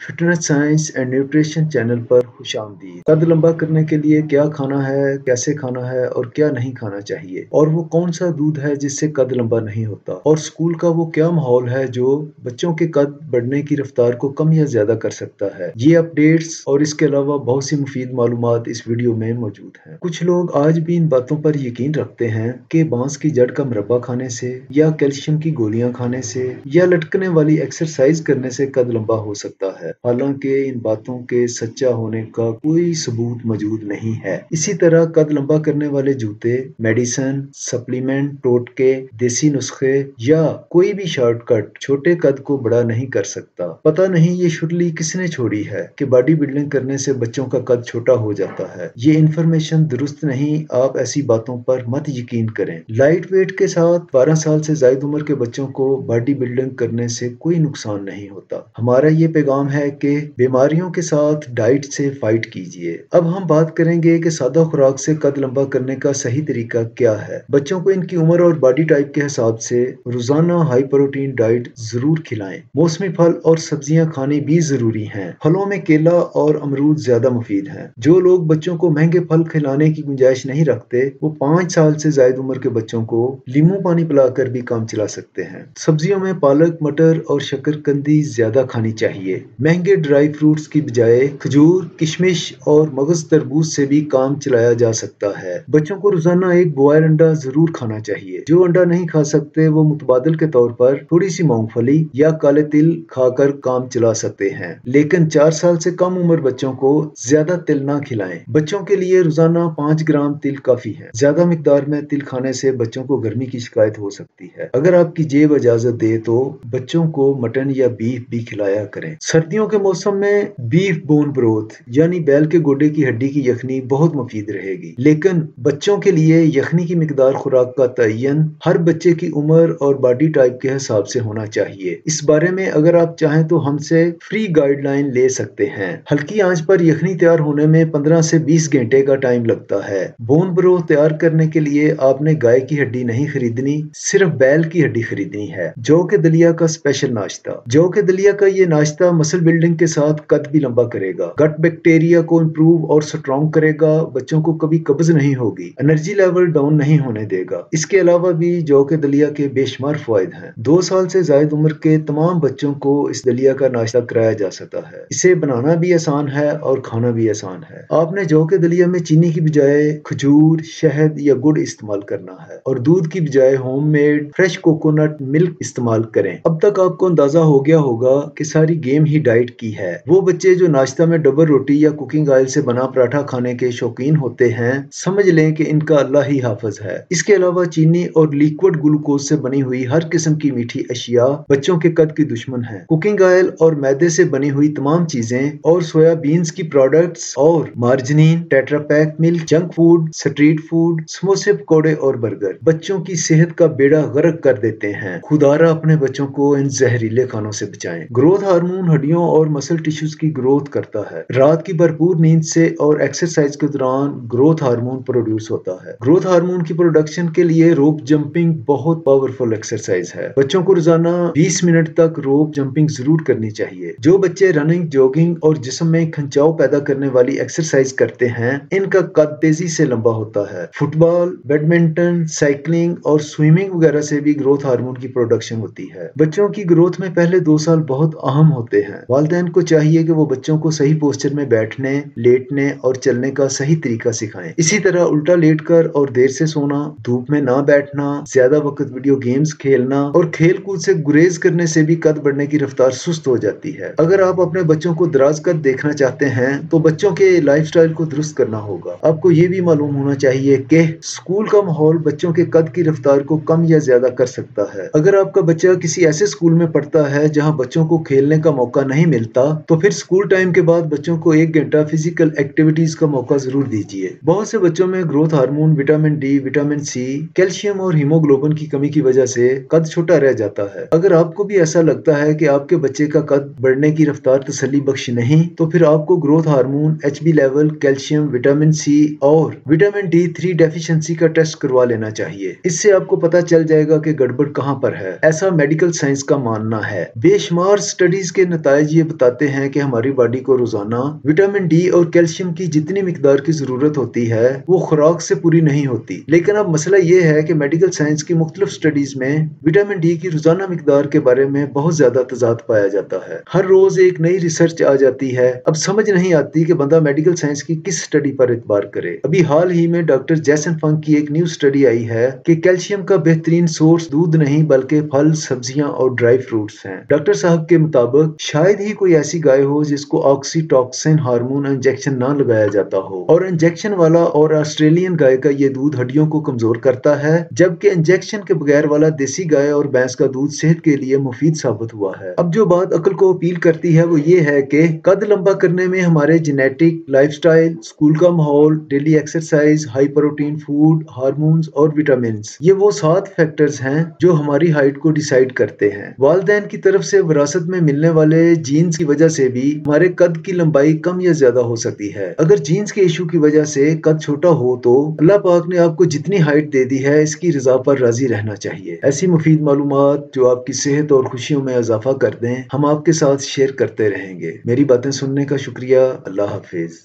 Fitness science and nutrition channel पर खुशामदीद। कद लंबा करने के लिए क्या खाना है, कैसे खाना है और क्या नहीं खाना चाहिए, और वो कौन सा दूध है जिससे कद लंबा नहीं होता, और स्कूल का वो क्या माहौल है जो बच्चों के कद बढ़ने की रफ्तार को कम या ज्यादा कर सकता है। ये अपडेट्स और इसके अलावा बहुत सी मुफीद मालूमात इस वीडियो में मौजूद हैं। कुछ लोग आज भी इन बातों पर यकीन रखते हैं कि बांस की जड़ का मुरब्बा खाने से या कैल्शियम की गोलियां खाने से या लटकने वाली एक्सरसाइज करने से कद लंबा हो सकता है। हालांकि इन बातों के सच्चा होने का कोई सबूत मौजूद नहीं है। इसी तरह कद लंबा करने वाले जूते, मेडिसिन, सप्लीमेंट, टोटके, देसी नुस्खे या कोई भी शॉर्टकट छोटे कद को बड़ा नहीं कर सकता। पता नहीं ये शुरली किसने छोड़ी है कि बॉडी बिल्डिंग करने से बच्चों का कद छोटा हो जाता है। ये इंफॉर्मेशन दुरुस्त नहीं, आप ऐसी बातों पर मत यकीन करें। लाइट वेट के साथ 12 साल से ज्यादा उम्र के बच्चों को बॉडी बिल्डिंग करने से कोई नुकसान नहीं होता। हमारा ये पैगाम है कि बीमारियों के साथ डाइट से फाइट कीजिए। अब हम बात करेंगे कि सादा खुराक से कद लंबा करने का सही तरीका क्या है। बच्चों को इनकी उम्र और बॉडी टाइप के हिसाब से रोजाना हाई प्रोटीन डाइट जरूर खिलाएं। मौसमी फल और सब्जियां खानी भी जरूरी हैं। फलों में केला और अमरूद ज्यादा मुफीद हैं। जो लोग बच्चों को महंगे फल खिलाने की गुंजाइश नहीं रखते, वो 5 साल से ज्यादा उम्र के बच्चों को लीमू पानी पिलाकर भी काम चला सकते हैं। सब्जियों में पालक, मटर और शकरकंदी ज्यादा खानी चाहिए। महंगे ड्राई फ्रूट्स की बजाय खजूर, किशमिश और मगज तरबूज से भी काम चलाया जा सकता है। बच्चों को रोजाना एक बॉयल अंडा जरूर खाना चाहिए। जो अंडा नहीं खा सकते वो मुतबादल के तौर पर थोड़ी सी मूंगफली या काले तिल खाकर काम चला सकते हैं। लेकिन 4 साल से कम उम्र बच्चों को ज्यादा तिल ना खिलाएं। बच्चों के लिए रोजाना 5 ग्राम तिल काफी है। ज्यादा मिकदार में तिल खाने से बच्चों को गर्मी की शिकायत हो सकती है। अगर आपकी जेब इजाजत दे तो बच्चों को मटन या बीफ भी खिलाया करें। सर्दियों के मौसम में बीफ बोन ब्रोथ यानी बैल के गोडे की हड्डी की यखनी बहुत मुफीद रहेगी। लेकिन बच्चों के लिए यखनी की मिकदार खुराक का तयन हर बच्चे की उम्र और बॉडी टाइप के हिसाब से होना चाहिए। इस बारे में अगर आप चाहें तो हमसे फ्री गाइडलाइन ले सकते हैं। हल्की आंच पर यखनी तैयार होने में 15 से 20 घंटे का टाइम लगता है। बोन ब्रोथ तैयार करने के लिए आपने गाय की हड्डी नहीं खरीदनी, सिर्फ बैल की हड्डी खरीदनी है। जौ के दलिया का स्पेशल नाश्ता। जौ के दलिया का ये नाश्ता मसल बिल्डिंग के साथ कद भी लंबा करेगा, गट बैक्टीरिया को इम्प्रूव और स्ट्रॉन्ग करेगा, बच्चों को कभी कब्ज नहीं होगी, एनर्जी लेवल डाउन नहीं होने देगा। इसके अलावा भी जौ के दलिया के बेशुमार फायदे हैं। 2 साल से ज्यादा उम्र के तमाम बच्चों को इस दलिया का नाश्ता कराया जा सकता है। इसे बनाना भी आसान है और खाना भी आसान है। आपने जौ के दलिया में चीनी की बजाय खजूर, शहद या गुड़ इस्तेमाल करना है और दूध की बजाय होममेड फ्रेश कोकोनट मिल्क इस्तेमाल करें। अब तक आपको अंदाजा हो गया होगा कि सारी गेम ही डाइट की है। वो बच्चे जो नाश्ता में डबल रोटी या कुकिंग ऑयल से बना पराठा खाने के शौकीन होते हैं, समझ लें कि इनका अल्लाह ही हाफिज है। इसके अलावा चीनी और लिक्विड ग्लूकोज से बनी हुई हर किस्म की मीठी अशिया बच्चों के कद की दुश्मन है। कुकिंग ऑयल और मैदे से बनी हुई तमाम चीजें और सोयाबीन्स की प्रोडक्ट्स और margarine, Tetra Pak milk, junk food, street food, समोसे, पकौड़े और बर्गर बच्चों की सेहत का बेड़ा गर्क कर देते हैं। खुदारा अपने बच्चों को इन जहरीले खानों से बचाएं। ग्रोथ हार्मोन हड्डियों और मसल टिश्यूज की ग्रोथ करता है। रात की भरपूर नींद से और एक्सरसाइज के दौरान ग्रोथ हार्मोन प्रोड्यूस होता है। ग्रोथ हार्मोन की प्रोडक्शन के लिए रोप जंपिंग बहुत पावरफुल एक्सरसाइज है। बच्चों को रोजाना 20 मिनट तक रोप जंपिंग जरूर करनी चाहिए। जो बच्चे रनिंग, जॉगिंग और जिस्म में खिंचाव पैदा करने वाली एक्सरसाइज करते हैं, इनका कद तेजी से लंबा होता है। फुटबॉल, बैडमिंटन, साइकिलिंग और स्विमिंग वगैरह से भी ग्रोथ हार्मोन की प्रोडक्शन होती है। बच्चों की ग्रोथ में पहले 2 साल बहुत अहम होते हैं। वालिदैन को चाहिए कि वो बच्चों को सही पोस्चर में बैठने, लेटने और चलने का सही तरीका सिखाएं। इसी तरह उल्टा लेटकर और देर से सोना, धूप में ना बैठना, ज्यादा वक्त वीडियो गेम्स खेलना और खेल कूद से गुरेज करने से भी कद बढ़ने की रफ्तार सुस्त हो जाती है। अगर आप अपने बच्चों को दराज कद देखना चाहते हैं तो बच्चों के लाइफस्टाइल को दुरुस्त करना होगा। आपको ये भी मालूम होना चाहिए कि स्कूल का माहौल बच्चों के कद की रफ्तार को कम या ज्यादा कर सकता है। अगर आपका बच्चा किसी ऐसे स्कूल में पढ़ता है जहां बच्चों को खेलने का मौका नहीं मिलता, तो फिर स्कूल टाइम के बाद बच्चों को 1 घंटा फिजिकल एक्टिविटीज का मौका जरूर दीजिए। बहुत से बच्चों में growth hormone, vitamin D, vitamin C, calcium और हीमोग्लोबिन की कमी की वजह से कद छोटा रह जाता है। अगर आपको भी ऐसा लगता है कि आपके बच्चे का कद बढ़ने की रफ्तार तसल्ली बख्श नहीं, तो फिर आपको growth hormone, HB level, calcium, vitamin C और विटामिन D3 डेफिशिएंसी का टेस्ट करवा लेना चाहिए। इससे आपको पता चल जाएगा कि गड़बड़ कहां पर है। ऐसा मेडिकल साइंस का मानना है। बेशुमार स्टडीज के नतायज आज ये बताते हैं कि हमारी बॉडी को रोजाना विटामिन डी और कैल्शियम की जितनी मिकदार की जरूरत होती है वो खुराक से पूरी नहीं होती। लेकिन अब मसला ये है कि मेडिकल साइंस की मुख्तलिफ स्टडीज में विटामिन डी की रोजाना मिकदार के बारे में बहुत ज्यादा तजाद पाया जाता है। हर रोज एक नई रिसर्च आ जाती है। अब समझ नहीं आती कि बंदा मेडिकल साइंस की किस स्टडी पर एतबार करे। अभी हाल ही में डॉक्टर जैसन फंग की एक न्यू स्टडी आई है कि कैल्शियम का बेहतरीन सोर्स दूध नहीं बल्कि फल, सब्जियां और ड्राई फ्रूट्स हैं। डॉक्टर साहब के मुताबिक शायद ही कोई ऐसी गाय हो जिसको ऑक्सीटॉक्सिन हार्मोन इंजेक्शन ना लगाया जाता हो, और इंजेक्शन वाला और ऑस्ट्रेलियन गाय का ये दूध हड्डियों को कमजोर करता है, जबकि इंजेक्शन के बगैर वाला देसी गाय और भैंस का दूध सेहत के लिए मुफीद साबित हुआ है। अब जो बात अक्ल को अपील करती है वो ये है कि कद लंबा करने में हमारे जेनेटिक, लाइफस्टाइल, स्कूल का माहौल, daily exercise, high protein food, hormones और विटामिन, ये वो 7 फैक्टर्स हैं जो हमारी हाइट को डिसाइड करते हैं। वालिदैन की तरफ से विरासत में मिलने वाले जीन्स की वजह से भी हमारे कद की लंबाई कम या ज्यादा हो सकती है। अगर जीन्स के इशू की वजह से कद छोटा हो तो अल्लाह पाक ने आपको जितनी हाइट दे दी है इसकी रजा पर राजी रहना चाहिए। ऐसी मुफीद मालूमात जो आपकी सेहत और खुशियों में इजाफा कर दें हम आपके साथ शेयर करते रहेंगे। मेरी बातें सुनने का शुक्रिया। अल्लाह हाफिज।